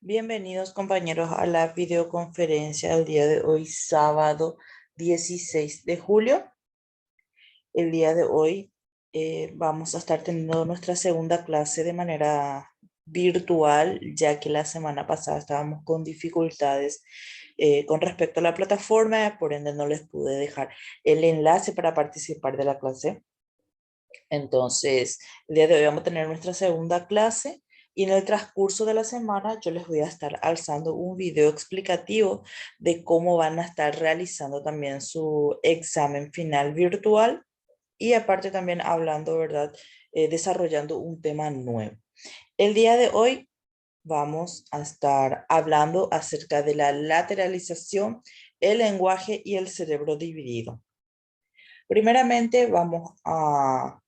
Bienvenidos compañeros a la videoconferencia del día de hoy, sábado 16 de julio. El día de hoy vamos a estar teniendo nuestra segunda clase de manera virtual, ya que la semana pasada estábamos con dificultades con respecto a la plataforma, por ende no les pude dejar el enlace para participar de la clase. Entonces, el día de hoy vamos a tener nuestra segunda clase y en el transcurso de la semana yo les voy a estar alzando un video explicativo de cómo van a estar realizando también su examen final virtual y aparte también hablando, ¿verdad? Desarrollando un tema nuevo. El día de hoy vamos a estar hablando acerca de la lateralización, el lenguaje y el cerebro dividido. Primeramente vamos a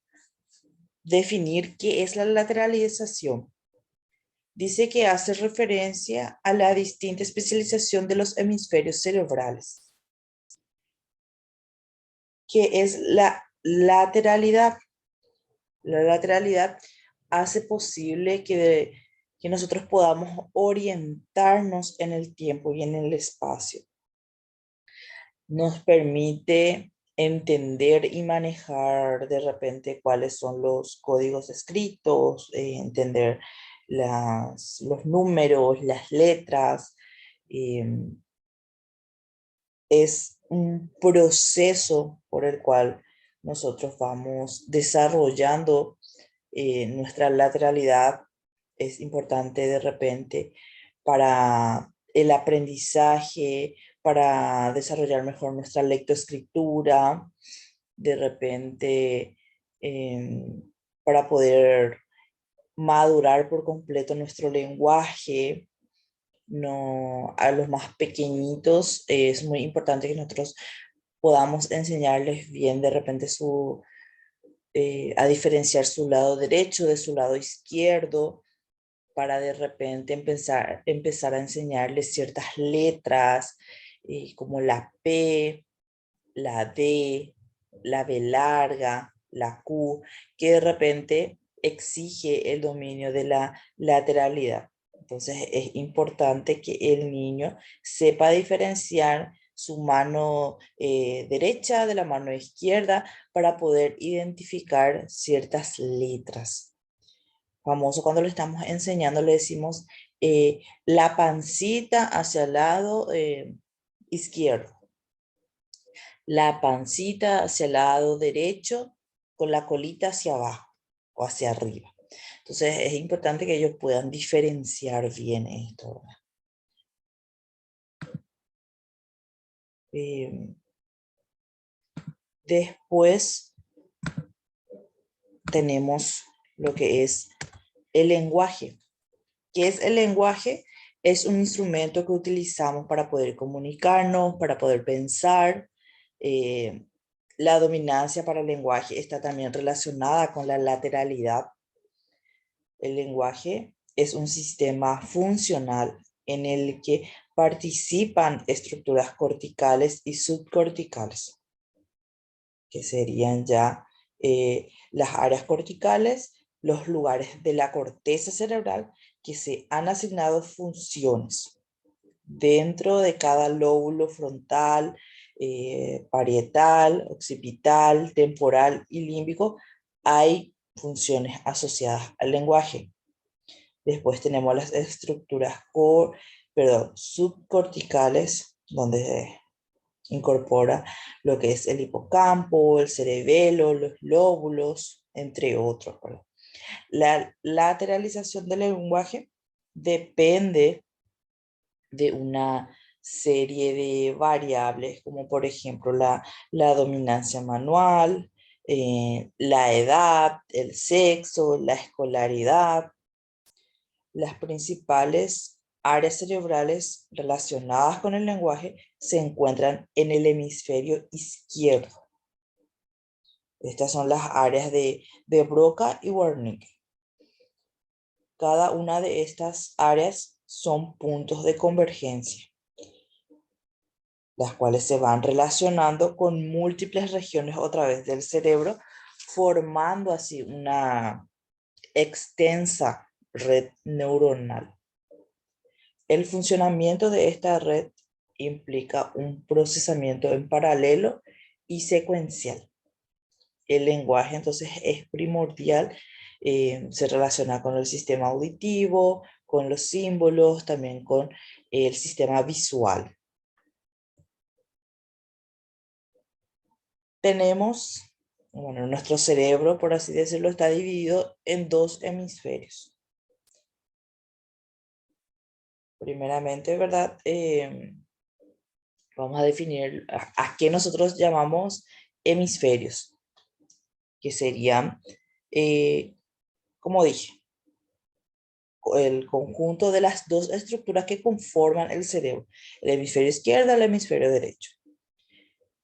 definir qué es la lateralización. Dice que hace referencia a la distinta especialización de los hemisferios cerebrales. ¿Qué es la lateralidad? La lateralidad hace posible que nosotros podamos orientarnos en el tiempo y en el espacio. Nos permite entender y manejar de repente cuáles son los códigos escritos, entender los números, las letras. eh, es un proceso por el cual nosotros vamos desarrollando nuestra lateralidad. Es importante de repente para el aprendizaje, para desarrollar mejor nuestra lectoescritura, de repente para poder madurar por completo nuestro lenguaje. No, a los más pequeñitos es muy importante que nosotros podamos enseñarles bien de repente a diferenciar su lado derecho de su lado izquierdo, para de repente empezar a enseñarles ciertas letras, como la P, la D, la B larga, la Q, que de repente exige el dominio de la lateralidad. Entonces es importante que el niño sepa diferenciar su mano derecha de la mano izquierda para poder identificar ciertas letras. Famoso cuando le estamos enseñando, le decimos la pancita hacia el lado izquierdo, la pancita hacia el lado derecho con la colita hacia abajo o hacia arriba. Entonces es importante que ellos puedan diferenciar bien esto. Después tenemos lo que es el lenguaje. ¿Qué es el lenguaje? Es un instrumento que utilizamos para poder comunicarnos, para poder pensar. Eh, la dominancia para el lenguaje está también relacionada con la lateralidad. El lenguaje es un sistema funcional en el que participan estructuras corticales y subcorticales, que serían ya las áreas corticales, los lugares de la corteza cerebral que se han asignado funciones. Dentro de cada lóbulo frontal, parietal, occipital, temporal y límbico hay funciones asociadas al lenguaje. Después tenemos las estructuras subcorticales, donde incorpora lo que es el hipocampo, el cerebelo, los lóbulos, entre otros. La lateralización del lenguaje depende de una serie de variables, como por ejemplo la dominancia manual, la edad, el sexo, la escolaridad. Las principales áreas cerebrales relacionadas con el lenguaje se encuentran en el hemisferio izquierdo. Estas son las áreas de Broca y Wernicke. Cada una de estas áreas son puntos de convergencia, las cuales se van relacionando con múltiples regiones a través del cerebro, formando así una extensa red neuronal. El funcionamiento de esta red implica un procesamiento en paralelo y secuencial. El lenguaje entonces es primordial, se relaciona con el sistema auditivo, con los símbolos, también con el sistema visual. Tenemos, bueno, nuestro cerebro, por así decirlo, está dividido en dos hemisferios. Primeramente, ¿verdad? Vamos a definir a qué nosotros llamamos hemisferios, que serían, como dije, el conjunto de las dos estructuras que conforman el cerebro, el hemisferio izquierdo y el hemisferio derecho.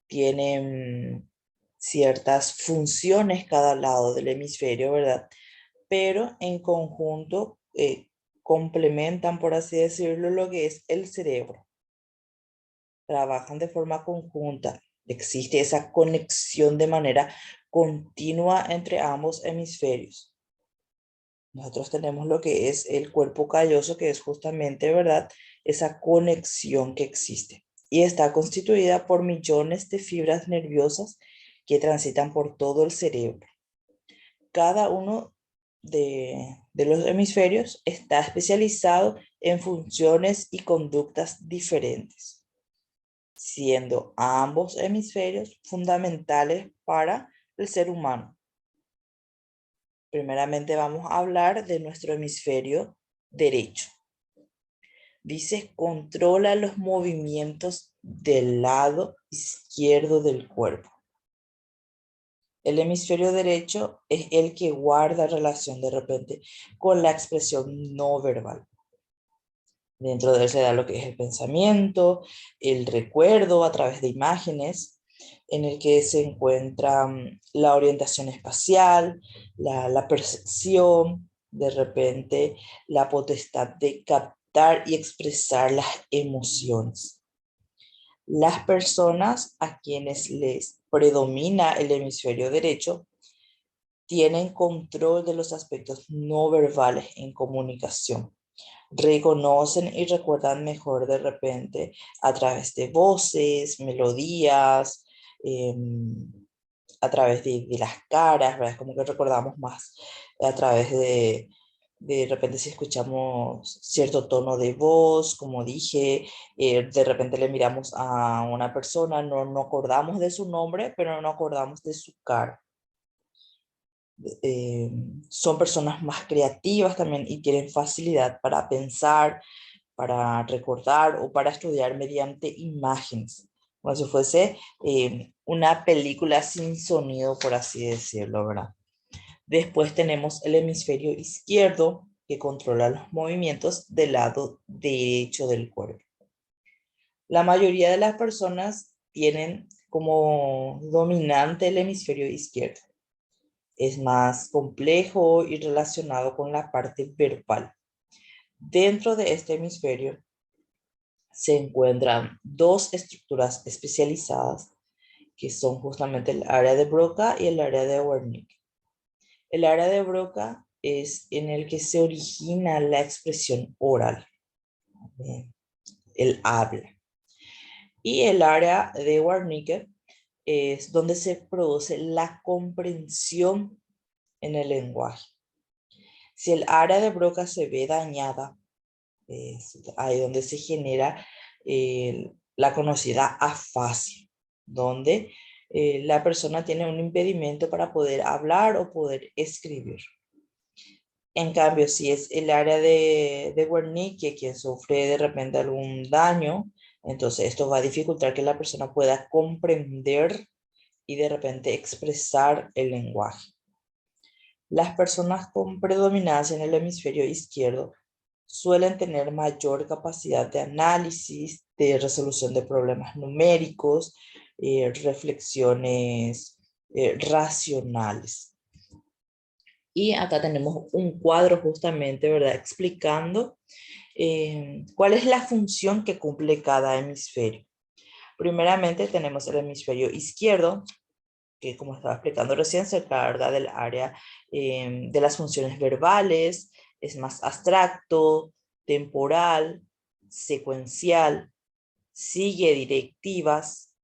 Tienen ciertas funciones cada lado del hemisferio, ¿verdad? Pero en conjunto complementan, por así decirlo, lo que es el cerebro. Trabajan de forma conjunta. Existe esa conexión de manera continua entre ambos hemisferios. Nosotros tenemos lo que es el cuerpo calloso, que es justamente, ¿verdad?, esa conexión que existe. Y está constituida por millones de fibras nerviosas que transitan por todo el cerebro. Cada uno de los hemisferios está especializado en funciones y conductas diferentes, siendo ambos hemisferios fundamentales para el ser humano. Primeramente vamos a hablar de nuestro hemisferio derecho. Dice, controla los movimientos del lado izquierdo del cuerpo. El hemisferio derecho es el que guarda relación de repente con la expresión no verbal. Dentro de él se da lo que es el pensamiento, el recuerdo a través de imágenes, en el que se encuentra la orientación espacial, la percepción, de repente la potestad de captar y expresar las emociones. Las personas a quienes les predomina el hemisferio derecho tienen control de los aspectos no verbales en comunicación. Reconocen y recuerdan mejor de repente a través de voces, melodías, a través de las caras, ¿verdad? Como que recordamos más a través de repente si escuchamos cierto tono de voz, como dije, de repente le miramos a una persona, no acordamos de su nombre, pero no acordamos de su cara. Son personas más creativas también y tienen facilidad para pensar, para recordar o para estudiar mediante imágenes, como si fuese una película sin sonido, por así decirlo, ¿verdad? Después tenemos el hemisferio izquierdo, que controla los movimientos del lado derecho del cuerpo. La mayoría de las personas tienen como dominante el hemisferio izquierdo. Es más complejo y relacionado con la parte verbal. Dentro de este hemisferio se encuentran dos estructuras especializadas que son justamente el área de Broca y el área de Wernicke. El área de Broca es en el que se origina la expresión oral, el habla. Y el área de Wernicke es donde se produce la comprensión en el lenguaje. Si el área de Broca se ve dañada, es ahí donde se genera la conocida afasia, donde la persona tiene un impedimento para poder hablar o poder escribir. En cambio, si es el área de Wernicke quien sufre de repente algún daño, entonces esto va a dificultar que la persona pueda comprender y de repente expresar el lenguaje. Las personas con predominancia en el hemisferio izquierdo suelen tener mayor capacidad de análisis, de resolución de problemas numéricos, reflexiones racionales. Y acá tenemos un cuadro justamente, ¿verdad?, explicando cuál es la función que cumple cada hemisferio. Primeramente tenemos el hemisferio izquierdo, que como estaba explicando recién, se encarga del área de las funciones verbales, es más abstracto, temporal, secuencial, sigue directivas,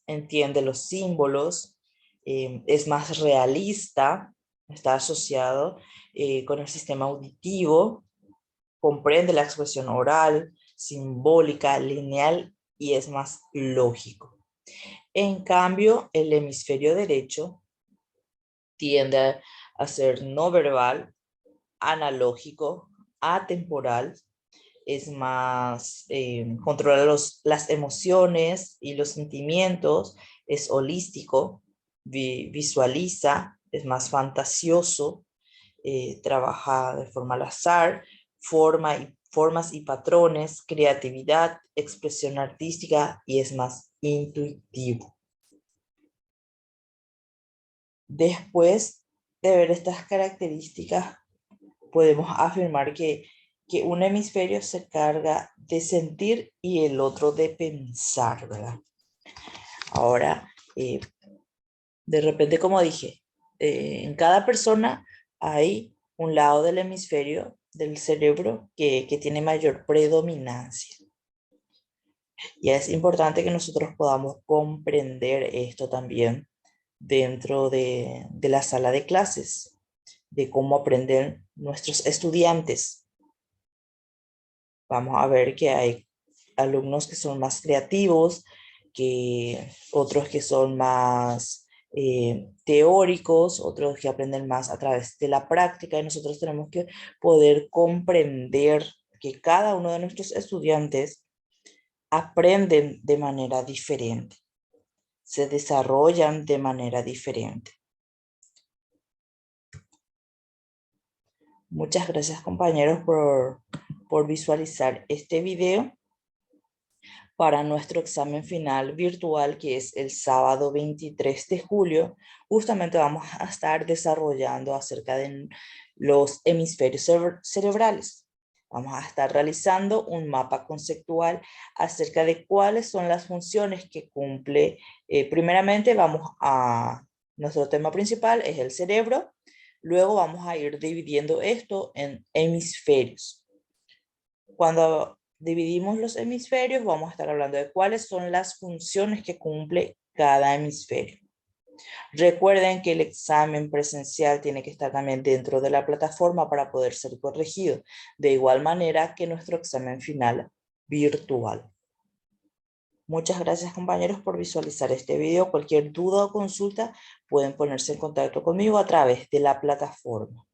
entiende los símbolos, es más realista, está asociado con el sistema auditivo, comprende la expresión oral, simbólica, lineal y es más lógico. En cambio, el hemisferio derecho tiende a ser no verbal, analógico, atemporal, es más, controla las emociones y los sentimientos, es holístico, visualiza, es más fantasioso, trabaja de forma al azar, formas y patrones, creatividad, expresión artística y es más intuitivo. Después de ver estas características, podemos afirmar que un hemisferio se carga de sentir y el otro de pensar, ¿verdad? Ahora, de repente, como dije, en cada persona hay un lado del hemisferio del cerebro que tiene mayor predominancia. Y es importante que nosotros podamos comprender esto también dentro de la sala de clases, de cómo aprenden nuestros estudiantes. Vamos a ver que hay alumnos que son más creativos, que otros que son más teóricos, otros que aprenden más a través de la práctica, y nosotros tenemos que poder comprender que cada uno de nuestros estudiantes aprenden de manera diferente, se desarrollan de manera diferente. Muchas gracias, compañeros, por visualizar este video. Para nuestro examen final virtual, que es el sábado 23 de julio, justamente vamos a estar desarrollando acerca de los hemisferios cerebrales. Vamos a estar realizando un mapa conceptual acerca de cuáles son las funciones que cumple. Primeramente nuestro tema principal es el cerebro. Luego vamos a ir dividiendo esto en hemisferios. Cuando dividimos los hemisferios, vamos a estar hablando de cuáles son las funciones que cumple cada hemisferio. Recuerden que el examen presencial tiene que estar también dentro de la plataforma para poder ser corregido, de igual manera que nuestro examen final virtual. Muchas gracias, compañeros, por visualizar este video. Cualquier duda o consulta pueden ponerse en contacto conmigo a través de la plataforma.